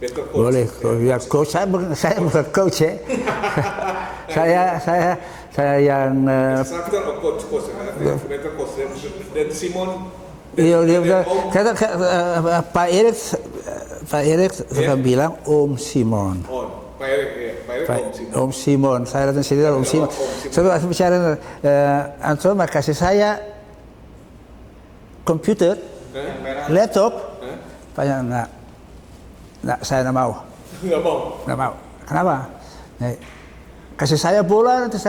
Better coach. Boleh, ya coach saya bukan coach ya. saya yang Instructor or coach? Better coach. Dan Simon. iya, kata Pak Erik suka bilang Om Simon. Pak Erik Om Simon. Saya datang sini Om Simon. Saya bicara Anton kasih saya komputer, laptop. Banyak saya nggak mau. Nggak mau. Kenapa? Kasih saya bola nanti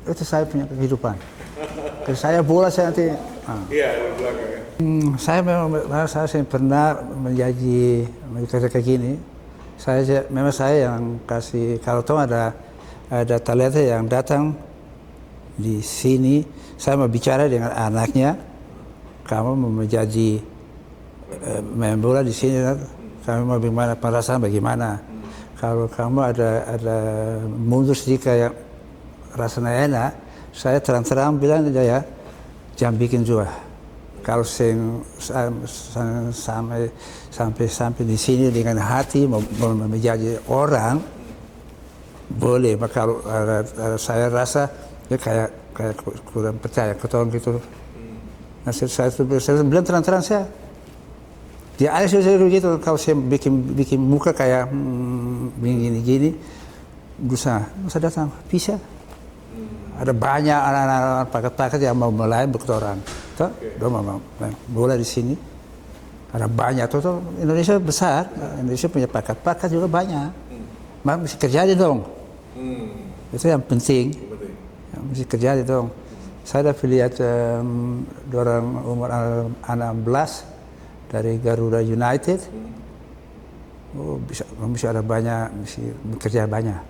itu saya punya kehidupan. Kasih saya bola saya nanti. Iya, belakang ya. Saya pernah menjadi kayak gini. Memang saya yang kasih, kalau tahu ada talenta yang datang di sini, saya mau bicara dengan anaknya. Kamu mau menjadi main bola di sini, kamu mau bagaimana, perasaan bagaimana? Kalau kamu ada mundur sedikit kayak rasanya enak, saya terang-terang bilang aja ya, jangan bikin juga. Kalau sampai di sini dengan hati mau menjadi orang, boleh. Maka kalau saya rasa ya kayak kurang percaya ketolong gitu. Nah, saya bilang terang-terang saya. Dia ada saya begitu, kalau saya bikin muka kayak gini, bisa datang, bisa. Ada banyak anak-anak paket-paket yang mau mulai berkotoran. Dia mau bola di sini. Ada banyak, tuh Indonesia besar, Indonesia punya paket-paket juga banyak. Mesti kerja dong. Itu yang penting. Mesti kerja dong. Saya dah lihat orang umur 16 dari Garuda United, bisa ada banyak, mesti bekerja banyak.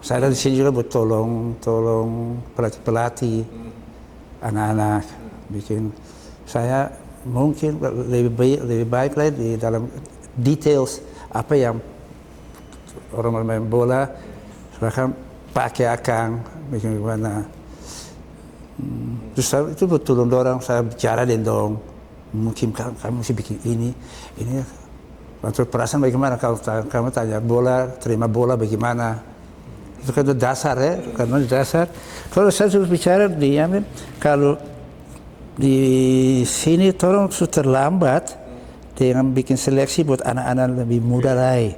Saya di sini juga buat tolong pelatih anak-anak, bikin saya mungkin lebih baik lagi di dalam details apa yang orang main bola, bahkan pakai akang, bikin gimana. Terus itu betul orang saya bicara dong. Mungkin kamu mesti bikin ini. Waktu perasaan bagaimana kalau kamu tanya bola, terima bola bagaimana? Itu kan dasar ya, karena dasar. Kalau saya sudah bicara kalau di sini tolong sudah terlambat dengan bikin seleksi buat anak-anak lebih muda lagi.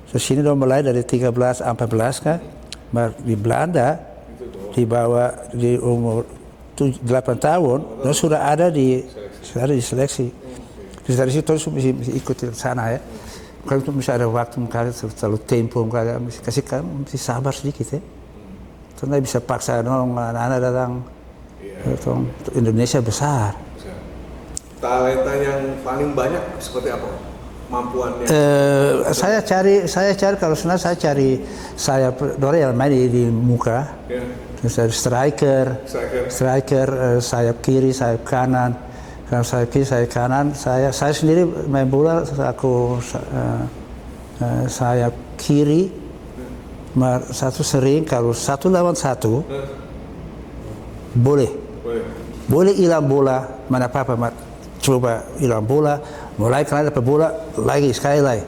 Terus sini dong mulai dari 13, 14 kan. Di Belanda di bawah di umur 8 tahun, sudah ada di seleksi. Terus dari situ mesti ikut ke sana ya. Kalau itu mesti ada waktu, terlalu tempo, mesti kasih kamu mesti sabar sedikit ya. Karena bisa paksa anak-anak datang. Indonesia besar. Talenta yang paling banyak seperti apa? Mampuannya? Saya cari kalau sebenarnya saya yang main di muka. Terus ada striker, sayap kiri, sayap kanan. Kalau sayap kiri, sayap kanan, saya sendiri main bola, sayap kiri, satu sering kalau 1 lawan 1, boleh hilang bola, mana apa-apa, coba hilang bola, mulai kalian dapat bola, sekali lagi.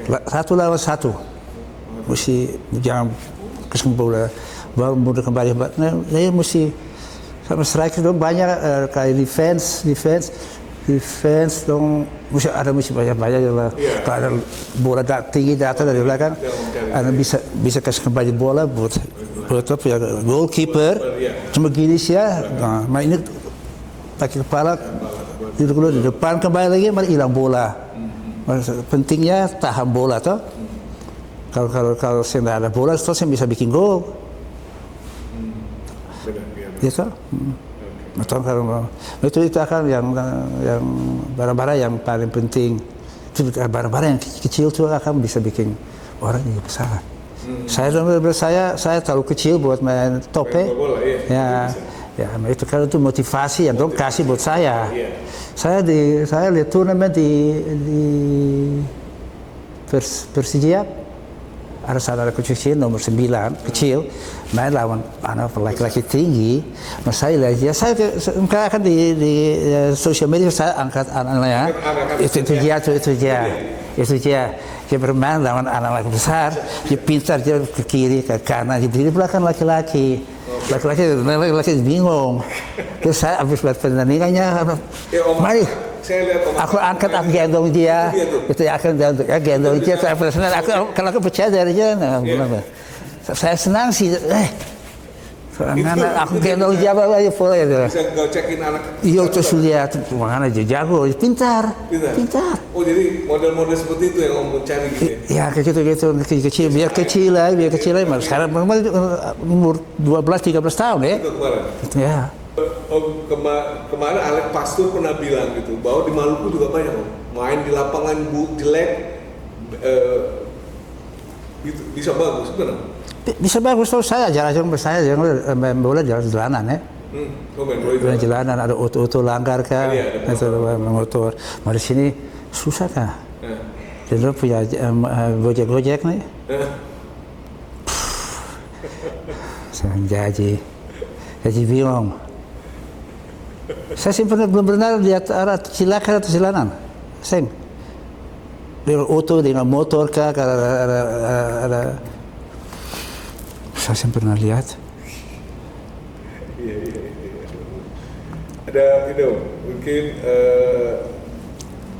1 lawan 1, mesti jangan kesempatan bola. Baru mudah kembali, ini mesti sama striker dong banyak kayak defense dong mesti banyak lah. Kalau ada bola tinggi datang dari belakang, anda bisa kasih kembali bola buat ya goalkeeper cuma gini sih ya. Nah, ini pakai kepala duduk dulu di depan kembali lagi, malah hilang bola. Pentingnya tahan bola toh. Kalau saya tidak ada bola, terus saya bisa bikin gol. Itu, itu akan yang barang-barang yang paling penting. Barang-barang yang kecil itu akan bisa bikin orang jadi besar. Saya terlalu kecil buat main tope. Ya, itu kan itu motivasi yang dong kasih buat saya. Saya lihat turnamen di Persija. ada saudara kecil nomor 9 kecil main lawan anak laki-laki tinggi. Mas saya lihat dia, saya akan di sosial media saya angkat anaknya, itu dia bermain lawan anak besar, dia pintar, dia ke kiri ke kanan, dia di belakang laki-laki bingung. Terus saya habis lihat pertandingannya, mari. Aku angkat, aku gendong dia, itu akan gendong dia. Kalau aku percaya dari dia, saya senang sih. Aku gendong dia lagi boleh. Bisa gocekin anak. Iya, terus lihat mana dia jago, pintar. Oh, jadi model-model seperti itu yang Om cari gitu ya? Ya, kecil, biar kecil lagi. Sekarang umur 12-13 tahun ya. Itu kemarin. Ya. Om, kemarin Alex Pastur pernah bilang gitu bahwa di Maluku juga banyak Om main di lapangan jelek bisa bagus benar? Bisa bagus tuh. Saya jarang main bola jalanan ya. Main jalanan ada auto langgar kan, motor. Di sini susah kan? Jadi punya gojek nih. Saya jadi bingung. Saya belum pernah lihat arah silakan atau silanan. Dengan auto, dengan motor kah, ada saya pernah lihat. Iya. Ada itu mungkin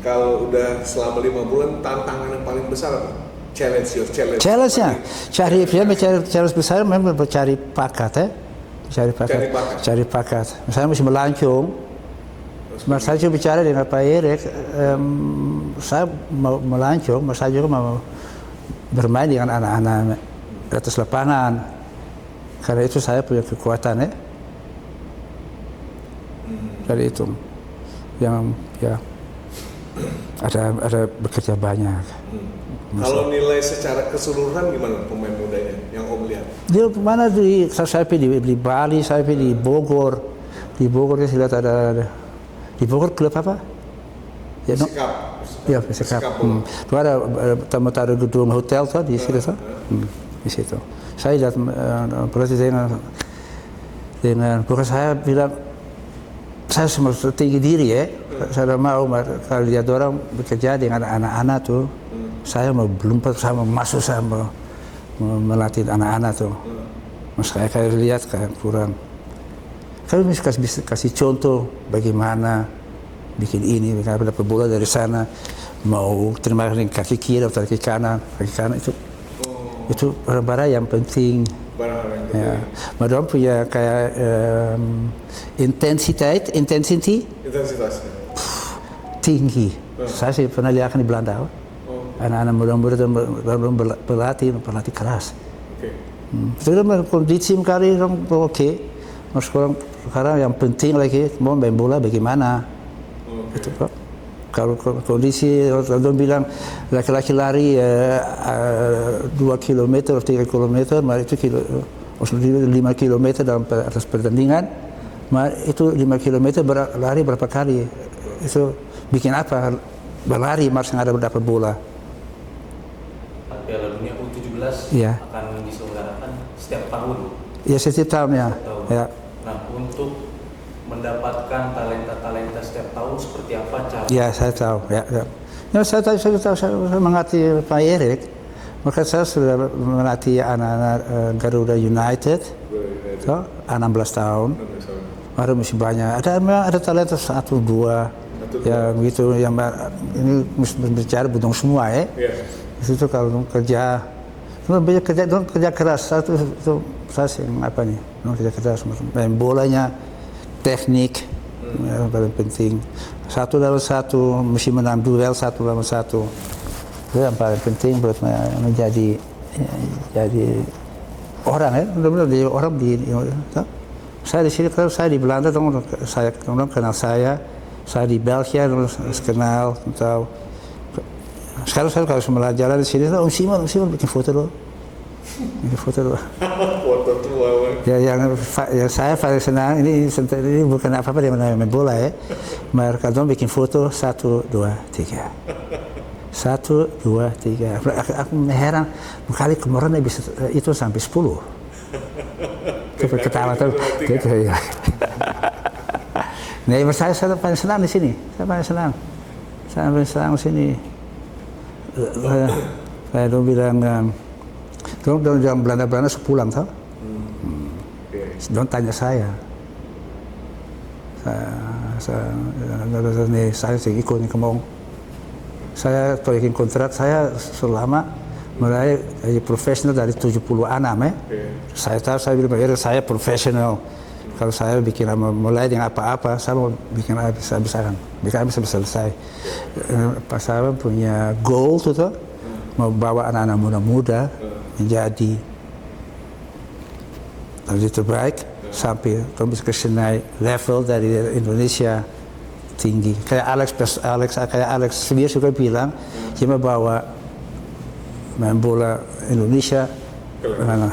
kalau udah selama 5 bulan tantangan yang paling besar apa? Challenge-nya. Challenge besar memang mencari pakat ya. Cari pakat. Saya mesti melancong. Saya juga bicara dengan Pak Erik, saya mau melancong, saya juga mau bermain dengan anak-anak di atas lapangan. Karena itu saya punya kekuatan ya. Dari itu yang ya ada bekerja banyak. Kalau nilai secara keseluruhan gimana pemain mudanya yang Om lihat? Dia mana saya di Bali, saya di Bogor. Di Bogor saya lihat ada di Bogor klub apa? Ya, Persikap. Itu ada tamu-tamu gedung hotel tuh di situ tuh. Di situ. Saya lihat berarti dengan bukan saya bilang saya semua tinggi diri ya. Saya mau kalau lihat orang bekerja dengan anak-anak tuh. Saya mau masuk, saya mau melatih anak-anak tuh. Saya kayak lihat kayak kurang. Kalau bisa kasih contoh bagaimana bikin ini, bagaimana dapat bola dari sana, mau terima kaki kiri atau kaki kanan itu barang-barang yang penting. Ya, mereka punya kayak intensitas tinggi. Saya sih pernah lihat di Belanda. Anak-anak muda-muda berlatih keras. Sebenarnya kondisi kali oke. Mas sekarang yang penting lagi mau main bola bagaimana. Itu Pak. Kalau kondisi orang bilang laki-laki lari 2 km atau 3 km, mari itu 5 km dalam atas pertandingan, itu 5 km lari berapa kali? Itu bikin apa? Berlari masih ada dapat bola. Piala Dunia U17 ya. Akan diselenggarakan setiap tahun. Ya, setiap tahun ya. Ya. Nah, untuk mendapatkan talenta setiap tahun seperti apa cara? Ya, saya tahu. Ya. Saya mengerti Pak Erik. Maka saya sudah melatih anak-anak Garuda United, 16 tahun. Ada masih banyak. Ada talenta 1-2 yang begitu. Yang ini bicara butuh semua ya. Itu kalau kerja keras itu saya apa nih? Kerja keras, main bolanya, teknik yang paling penting. 1 lawan 1, mesti menang duel 1 lawan 1. Itu yang paling penting buat menjadi orang ya, benar-benar jadi orang di. Saya di sini, kalau saya di Belanda, orang kenal saya di Belgia, kenal atau sekarang saya kalau jalan di sini, Om Simon bikin foto loh. Ini foto Foto tua, Bang. ya, yang saya paling senang ini bukan apa-apa dia main bola ya. Mereka dong bikin foto 1, 2, 3. 1, 2, 3. Aku heran kali kemarin bisa itu sampai 10. Ketawa tuh gitu ya. Nah, saya paling senang di sini. Saya paling senang di sini. Saya dong bilang dong yang Belanda sepulang tau. Dong tanya saya sih ikut kemong. Saya bikin kontrak saya selama mulai profesional dari 76 ya. Saya bilang saya profesional. Kalau saya bikin mulai dengan apa-apa, saya mau bikin bisa-bisakan, bisa selesai. Pas saya punya goal tuh mau bawa anak-anak muda-muda menjadi terbaik sampai bisa kesenai level dari Indonesia tinggi. Kayak Alex sendiri juga bilang dia mau bawa main bola Indonesia dengan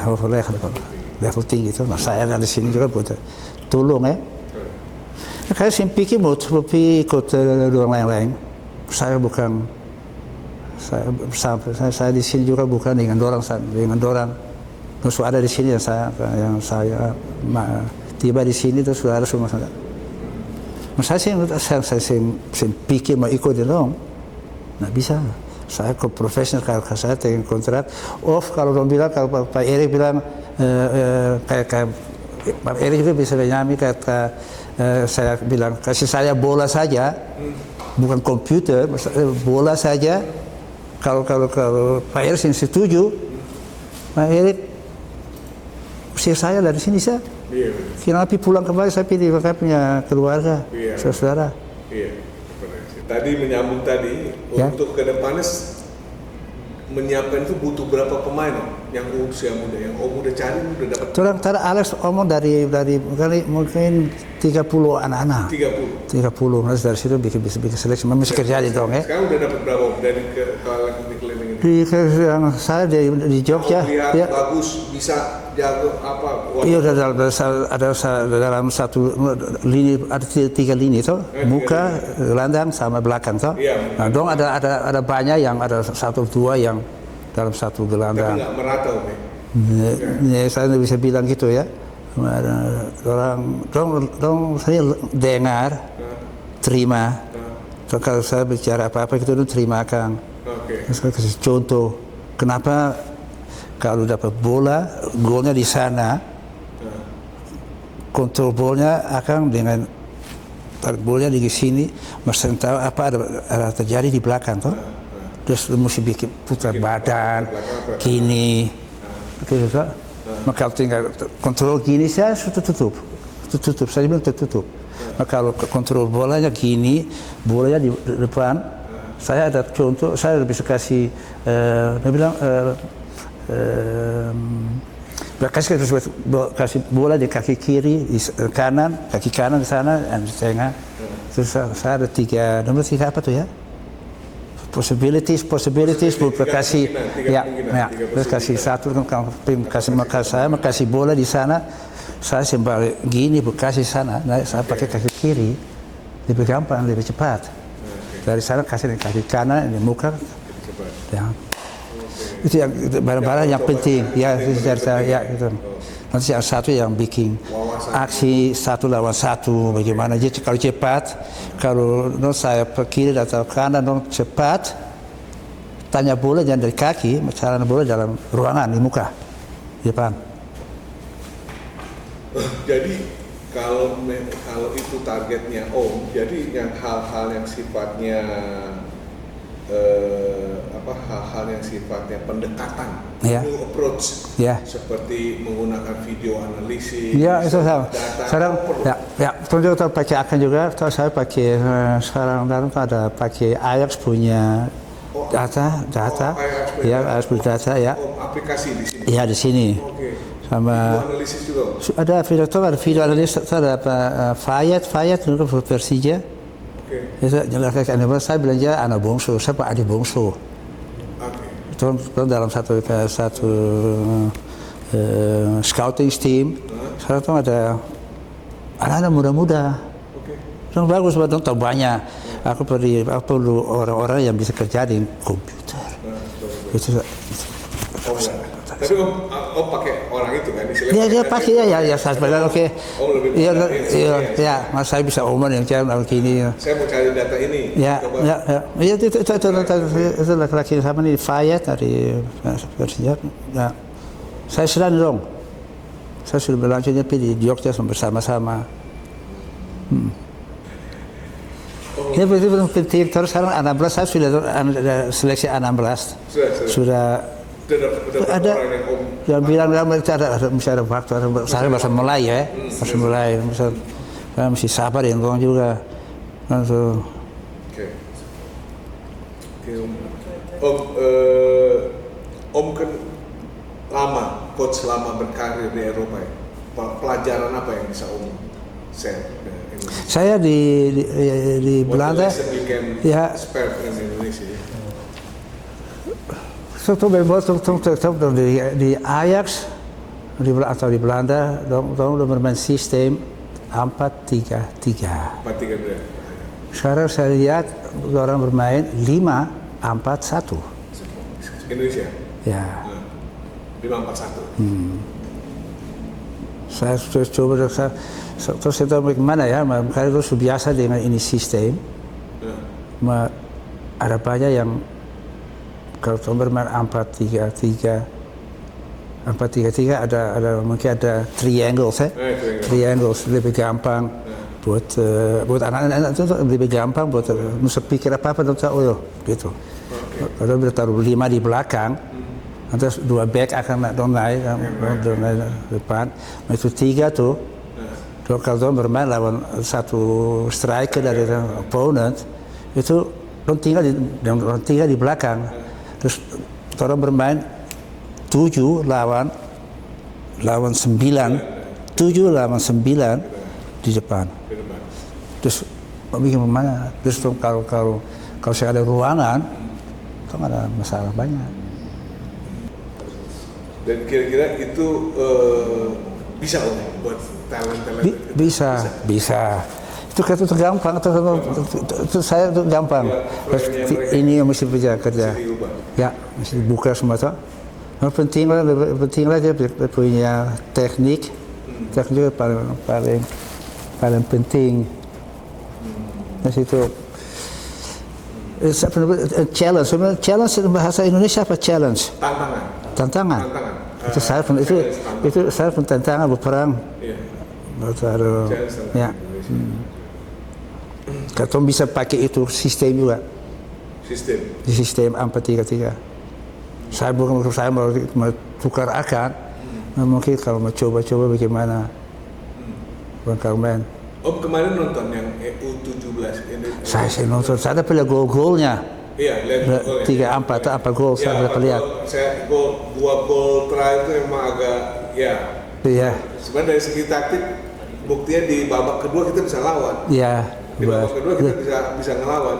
level tinggi itu. Nah, saya dari sini juga buat tolong ya. Kayak saya pikir mau ikut orang lain-lain. Saya di sini juga bukan dengan orang. Terus ada di sini yang saya tiba di sini terus sudah semua saya. Saya pikir mau ikut dong, nggak bisa. Saya ke profesional kalau saya dengan kontrak. Kalau orang bilang kalau Pak Erik bilang kayak Pak Erik juga bisa menyami kata saya bilang kasih saya bola saja, bukan komputer, bola saja. Kalau Pak Erik setuju, Pak Erik usir saya dari sini saya. Iya. Kenapa pulang kembali saya pilih punya keluarga, saudara. Iya. Tadi menyambung tadi Ya. Untuk kedepannya menyiapkan itu butuh berapa pemain yang usia muda, yang udah cari udah dapat. Tadi Alex omong dari mungkin 30 anak-anak. 30. Terus dari situ bisa bikin seleksi. Masih kerja di dong ya. Sekarang udah dapat berapa dari kalau di keliling ini? Yang saya di Jogja. Lihat Ya. bagus, bisa jago apa? Iya, ada dalam satu lini, ada 3 lini toh, muka, gelandang sama belakang toh. Iya. Nah, dong ada banyak yang ada 1-2 yang dalam satu Tapi gelandang. nggak merata, oke. Saya tidak bisa bilang gitu ya. Dong saya dengar, terima. Kalau saya bicara apa-apa itu terima Kang. Oke. Saya kasih contoh. Kenapa kalau dapat bola, golnya di sana, kontrol bolnya akan dengan tarik bolanya di sini, mesti tahu apa ada terjadi di belakang toh. Terus mesti bikin putar badan, gini, gitu toh. Maka tinggal kontrol gini saya sudah tutup, saya bilang tertutup. Maka kalau kontrol bolanya gini, bolanya di depan, saya ada contoh, saya bisa kasih, dia bilang. Kasih bola di kaki kiri, di kanan, kaki kanan di sana, dan di tengah. Terus saya ada 3, nomor 3 apa tuh ya? Possibilities, kasih, ya, terus kasih satu, saya kasih bola di sana, saya sembari gini, kasih sana, nah, saya pakai kaki kiri, lebih gampang, lebih cepat. Dari sana kasih di kaki kanan, di muka, ya. Itu yang barang-barang yang penting ya gitu. Nanti yang satu yang bikin aksi 1 lawan 1 bagaimana jadi kalau cepat, kalau saya ke kiri atau kanan cepat, tanya bola jangan dari kaki, cara bola dalam ruangan di muka di depan. Jadi kalau itu targetnya jadi yang hal-hal yang sifatnya hal-hal yang sifatnya pendekatan, new approach, seperti menggunakan video analisis, itu sama. Data, Sekarang tunjuk pakai akan juga. Saya pakai sekarang dalam ada pakai Ajax punya data, Ajax punya data ya. Aplikasi di sini. Iya di sini. Oke. Sama Video analisis juga. Ada video analisis, ada Fayat untuk Persija. Itu jelaskan saya belanja anak bungsu, saya Pak Adi Bungsu. dalam satu scouting team. Sekarang tuh ada anak-anak muda-muda. Yang bagus, tahu banyak. Aku perlu orang-orang yang bisa kerja di komputer. Itu. Tapi om pakai orang itu kan? Dia pakai ya saya bilang oke. Om lebih Iya, mas saya bisa omen yang cara begini. Saya mau cari data ini. Ya, itu laki-laki sama nih Fayet dari Persija. Ya, saya sedang dong. Saya sudah berlanjutnya di Jogja bersama-sama. Ini belum penting. Terus sekarang 16 saya sudah seleksi 16. Sudah ada yang bilang masih ada waktu, saya masih mulai ya, saya masih sabar ya ngomong juga. Oke. Om kan coach lama berkarir di Eropa ya. Pelajaran apa yang bisa Om share? Saya di Belanda ya. Spare dengan Indonesia. Di Ajax atau di Belanda, dong bermain sistem 4-3-3. 4-3-3. Sekarang saya lihat orang bermain 5-4-1. Indonesia? Ya. 5-4-1. Saya coba terus saya tahu bagaimana ya, karena itu sudah biasa dengan ini sistem. Ada banyak yang kalau bermain 4-3-3 ada mungkin ada triangles triangles lebih gampang buat anak-anak itu lebih gampang buat nusa pikir apa tahu gitu. Kalau kita taruh 5 di belakang, terus 2 back akan naik depan, itu 3 tuh. Kalau bermain lawan satu striker dari opponent itu tinggal di belakang. Terus orang bermain 7 lawan 9 di depan. Terus bagaimana? Terus kalau saya ada ruangan, itu ada masalah banyak. Dan kira-kira itu bisa buat talent. Bisa. Itu gampang, itu saya itu gampang. Ini yang mesti kerja. Ya, mesti buka semua tuh. Penting lah dia punya teknik paling penting. Di situ challenge bahasa Indonesia apa challenge? Tantangan. Itu saya pun tantangan berperang. Ya. Kalau bisa pakai itu sistem juga. Sistem 4-3-3. Saya mau tukar akan, mungkin kalau mau coba bagaimana bakal main. Om kemarin nonton yang U17 ini. Saya nonton, saya ada gol-golnya. Iya, lihat golnya. 3-4 gol saya dapat lihat. Saya 2 gol terakhir itu memang agak Iya. Sebenarnya dari segi taktik buktinya di babak kedua kita bisa lawan. Iya. Di babak kedua kita bisa ngelawan.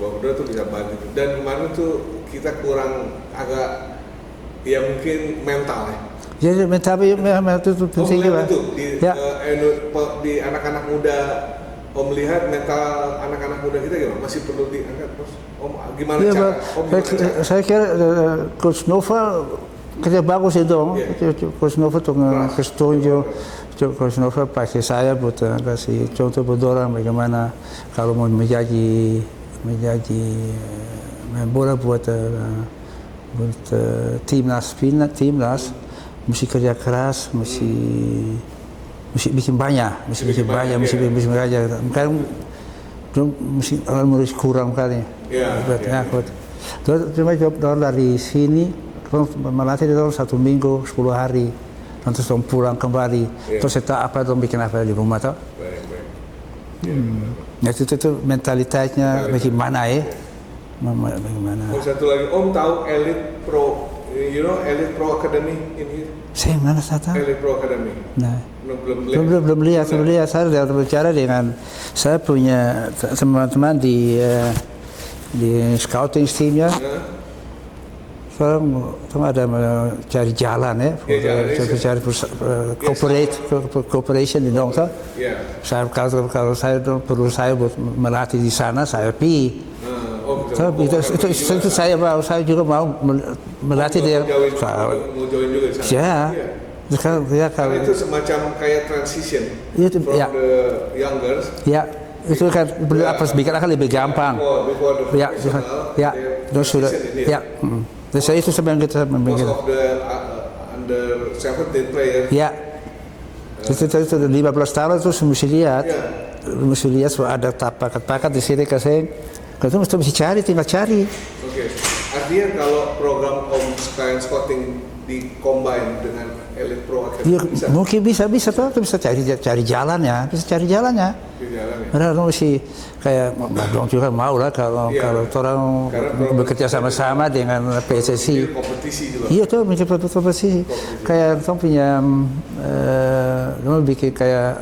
Babak kedua tuh bisa bantu. Dan kemarin tuh kita kurang agak mungkin mental ya. Jadi mental itu penting juga. Di anak-anak muda, Om lihat mental anak-anak muda kita gimana? Masih perlu diangkat terus. Om gimana cara? Saya kira Coach Nova kerja bagus itu. Coach Nova tuh kasih tunjuk. Coach Nova pakai saya buat kasih contoh berdorong bagaimana kalau mau menjadi main bola buat timnas mesti kerja keras, mesti bikin banyak, mesti belajar. Kan mesti mulai kurang kali. Cuma job dari sini, melatih dalam 1 minggu 10 hari, nanti pulang kembali. Terus saya apa bikin apa di rumah tuh. Itu mentalitasnya bagaimana ya? Bagaimana? Satu lagi, Om tahu Elite Pro, Elite Pro Academy ini? Saya mana saya tahu? Elite Pro Academy. Nah, belum lihat. Saya sudah berbicara dengan saya punya teman-teman di scouting teamnya. sekarang ada cari jalan ya, cari cooperation di dong tuh. Saya kalau saya perlu saya buat melatih di sana saya pergi. Itu saya juga mau melatih dia. Mau join juga di sana. Ya. Kalau itu semacam kayak transition from the youngers. Ya. Itu kan apa bikin akan lebih gampang. Terus sudah Terus itu sebenarnya kita most of the under 17 players. Ya. Itu 15 tahun itu mesti lihat. Mesti lihat ada pakat di sini kasih. Kalau itu mesti tinggal cari. Oke. Artinya kalau program sekalian scouting di combine dengan Elite Pro Academy bisa? Mungkin bisa tuh bisa cari jalannya, Karena mesti kayak dong juga mau lah kalau orang bekerja sama-sama dengan PSSI. Kompetisi juga. Iya tuh bikin kompetisi. Kayak orang punya bikin kayak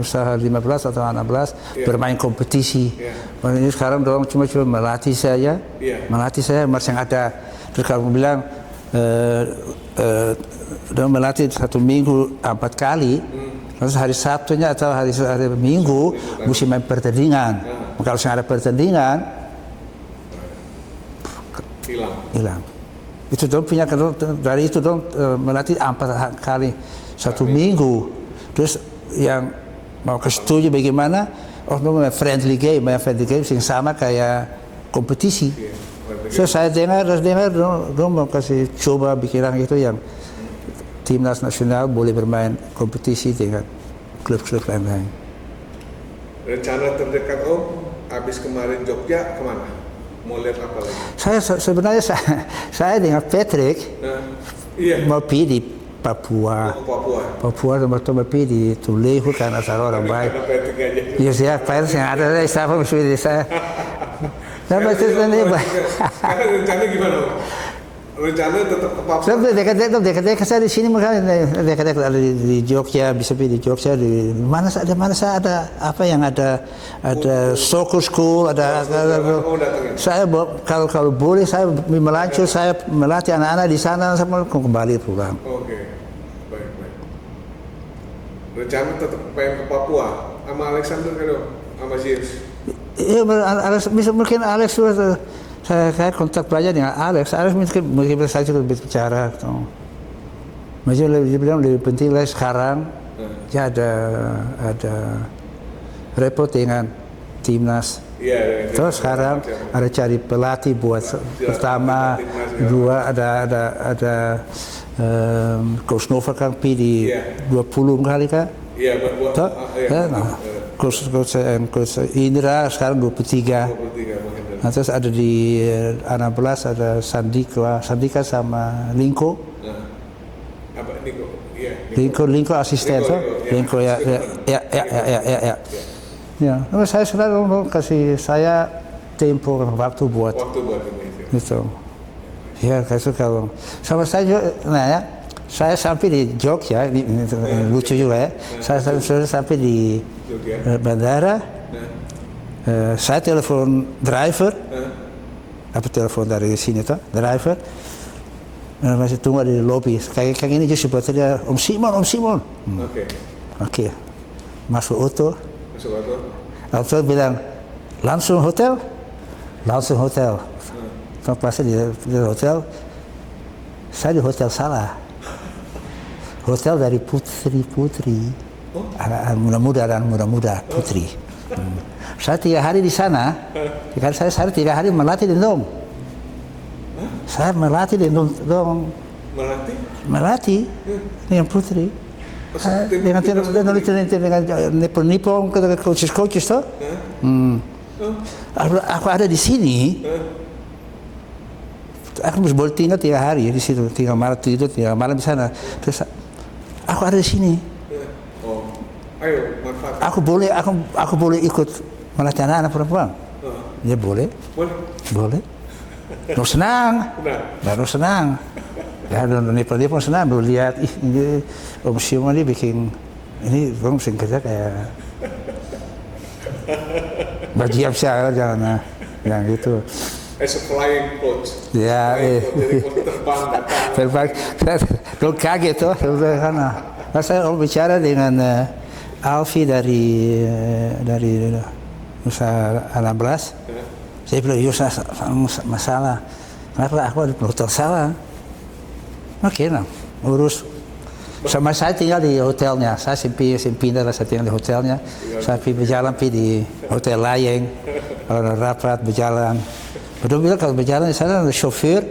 usaha 15 atau 16 bermain kompetisi. Ini sekarang dong cuma melatih saya, masih ada. Terus kalau bilang melatih 1 minggu 4 kali, terus hari Sabtunya atau hari Minggu mesti main pertandingan. Kalau ada pertandingan hilang. Itu dong punya dari itu dong melatih 4 kali 1 minggu. Terus yang mau kesetuju bagaimana? Friendly game yang sama kayak kompetisi. So saya dengar dong mau kasih coba bikinan itu yang timnas nasional boleh bermain kompetisi dengan klub-klub lain-lain. Rencana terdekat Om, habis kemarin Jogja kemana? Mau lihat apa lagi? Sebenarnya saya dengan Patrick mau pergi di Papua. Papua teman-teman pergi di Tulehu karena saya orang baik. Iya sih, Patrick yang ada saya mesti saya. Sekarang rencana gimana? Rencana tetap ke Papua? Dekat-dekat saya di sini makanya dekat-dekat ada di Jogja, bisa pergi di Jogja di mana saya ada apa yang ada soccer school, saya kalau boleh saya melanjut saya melatih anak-anak di sana sampai kembali pulang. Oke, baik. Rencana tetap pengen ke Papua sama Alexander kan, sama James? Iya, mungkin Alex sudah saya kontak belajar dengan Alex mungkin saya juga bicara. Macam dia bilang lebih penting lah sekarang ya ada repot dengan timnas. Terus sekarang ada cari pelatih buat pertama, dua ada Coach Nova kan di 20 kali kan. Coach Indra sekarang 23. Nah, terus ada di 16 ada Sandika sama Linko. Linko asisten tuh. Linko ya. Ya, saya selalu kasih saya tempo waktu buat itu. Ya, kalau sama saya juga, saya sampai di Jogja, lucu juga ya. Saya sudah sampai di bandara. Saya telepon driver, telepon dari sini tuh, driver. Masih tunggu di lobby. Kayak ini just buat dia Om Simon. Oke. Masuk auto. Auto bilang langsung hotel. Pas di hotel, saya di hotel salah. Hotel dari putri. Muda-muda putri. Saya 3 hari di sana. Saya 3 hari melatih di dong. Saya melatih di dong. Melatih dengan putri. Dengan nipu ke coaches tuh. Aku ada di sini. Aku boleh tinggal 3 hari di situ, tinggal malam tidur, tinggal malam di sana. Terus aku ada di sini. Ayo manfaat. Aku boleh ikut melatih anak perempuan. Ya boleh. Lu senang. Ya dia pun senang. Lu lihat ini Om Simon ini bikin ini orang mesti kerja kayak bagi siapa jangan yang gitu. as a flying coach. Ya, Flying coach, jadi coach terbang datang. Terbang, kalau kaget tuh, karena saya bicara dengan Alfi dari Nusa 16. Saya bilang, masalah. Kenapa aku ada motor salah? Oke, nah, urus. Sama saya tinggal di hotelnya. Saya pindah lah, saya tinggal di hotelnya. Saya berjalan di hotel Layeng, orang rapat berjalan. Betul bilang kalau berjalan di sana ada chauffeur,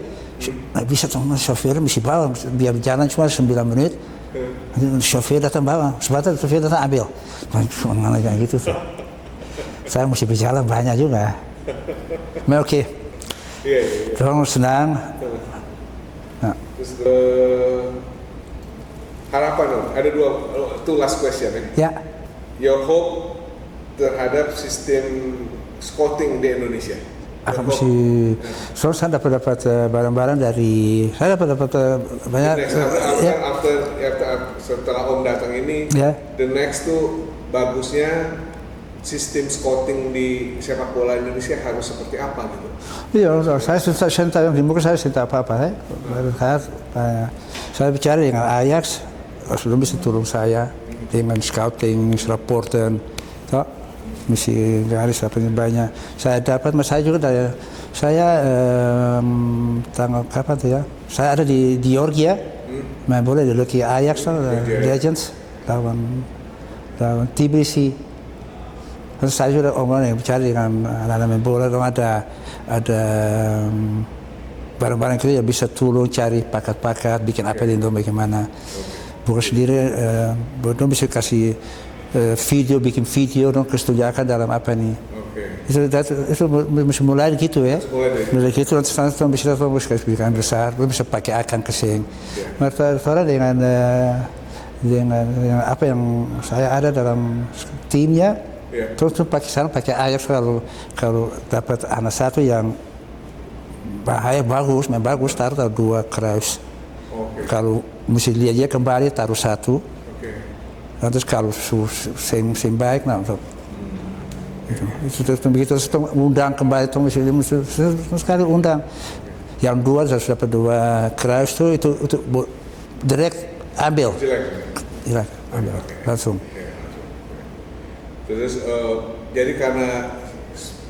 bisa tuh chauffeur mesti bawa, biar berjalan cuma 9 menit. Chauffeur datang bawa, sebentar chauffeur datang ambil. Mana kayak gitu tuh. Saya mesti berjalan banyak juga. Nah, oke. Terus senang. Nah. Terus harapan dong, ada two last question ya. Your hope terhadap sistem scouting di Indonesia. Aku mesti, soalnya saya dapat barang-barang dari, saya dapat banyak. Setelah Om datang ini, the next tuh bagusnya sistem scouting di sepak bola Indonesia harus seperti apa gitu? Iya, saya tahu di muka saya cerita apa-apa. Saya bicara dengan Ajax, sudah bisa tolong saya dengan scouting, reporter, mesti garis apa banyak. Saya dapat, saya juga dari tanggal kapan tuh ya? Saya ada di Georgia, main bola di Lucky Ajax, Legends lawan TBC. Terus saya juga omongin bicara dengan anak-anak main bola, ada barang-barang itu yang bisa tolong cari paket-paket, bikin apa di Indo bagaimana. Bukan sendiri, belum bisa kasih video, bikin video, dong kesetujuan dalam apa nih. Itu mesti mulai gitu ya. Mulai gitu nanti bisa bikin besar, bisa pakai akan kesing. Masalah dengan apa yang saya ada dalam timnya. Terus pakai Ajax kalau dapat anak satu yang bahaya bagus, taruh 2 kruis. Kalau mesti lihat dia kembali taruh 1. Terus kalau sing baik, nah itu begitu undang kembali itu mesti sekali undang. Yang 2 harus dapat 2 kruis itu direct ambil. Ambil langsung. Terus jadi karena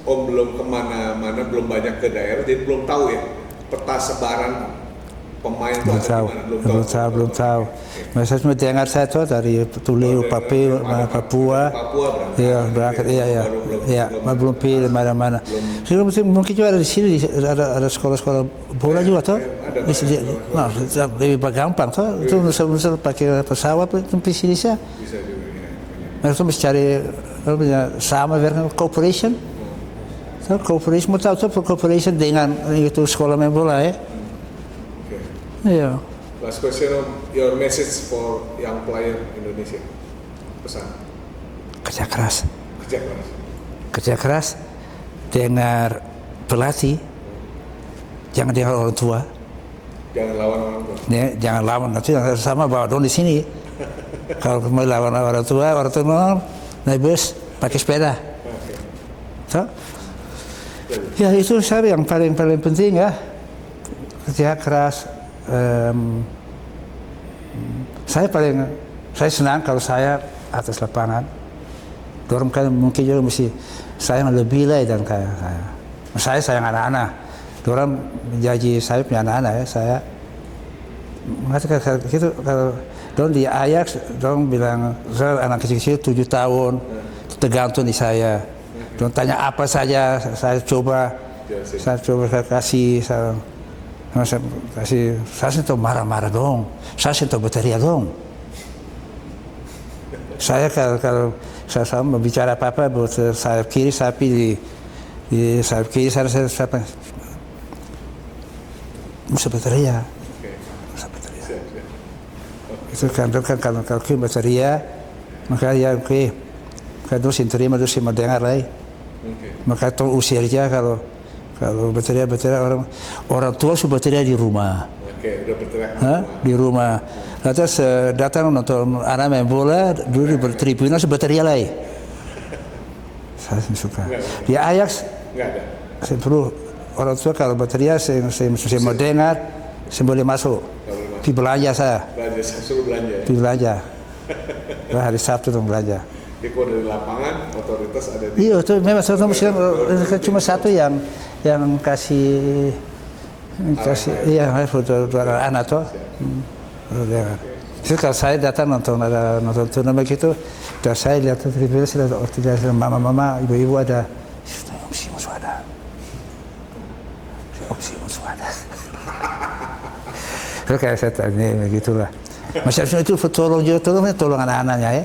Om belum kemana-mana, belum banyak ke daerah, jadi belum tahu ya peta sebaran pemain itu belum tahu. Saya cuma dengar saya tuh dari Tuleu, Papua, ya berangkat, iya, belum pilih mana-mana. Mungkin juga ada di sini ada sekolah-sekolah bola juga tuh. Nah, lebih gampang tuh. Itu misal pakai pesawat itu bisa. Bisa juga. Mereka mesti cari samenwerking, cooperation. Cooperation, mau tahu tuh cooperation dengan itu sekolah main bola ya. Iya. Last question, your message for young player Indonesia. Pesan. Kerja keras. Dengar pelatih. Jangan dengar orang tua. Jangan lawan orang tua. Jangan lawan, nanti sama bawa dong di sini. Kalau mau lawan orang tua naik bus, pakai sepeda. Ya itu saya yang paling penting ya. Kerja keras. Saya senang kalau saya atas lapangan. Dorong kan mungkin juga mesti saya lebih lah dan kayak saya sayang anak-anak. Dorong menjadi saya punya anak-anak ya. Saya mengatakan gitu kalau Don di Ajax, Don bilang, saya anak kecil 7 tahun, tergantung di saya. Don tanya apa saja, saya coba kasih, saya sentuh marah-marah dong, saya sentuh berteriak dong. Saya kalau saya sama bicara apa-apa, buat sayap kiri, sapi di sayap kiri, saya bisa berteriak. Itu kan kalau bateria maka ya kan terus terima terus mendengar lagi. Maka itu usir aja kalau bateria orang tua sudah bateria di rumah. Udah berteriak di rumah. Terus datang nonton anak main bola dulu di tribun sudah bateria lagi. Saya suka. Di Ajax nggak ada. Saya perlu orang tua kalau berteriak, saya mau dengar, saya boleh masuk. Pergi belanja saya. Belanja, saya suruh belanja ya? Pergi belanja. Nah, hari Sabtu dong belanja. Jadi kalau dari lapangan, otoritas ada di... Iya, itu memang cuma satu yang kasih iya foto anak tuh. Jadi kalau saya datang nonton turnamen gitu, dan saya lihat tribun, saya lihat mama-mama, ibu-ibu ada, opsi musuh ada. Terus kayak saya tanya begitulah. Masyarakat itu tolong anak-anaknya ya.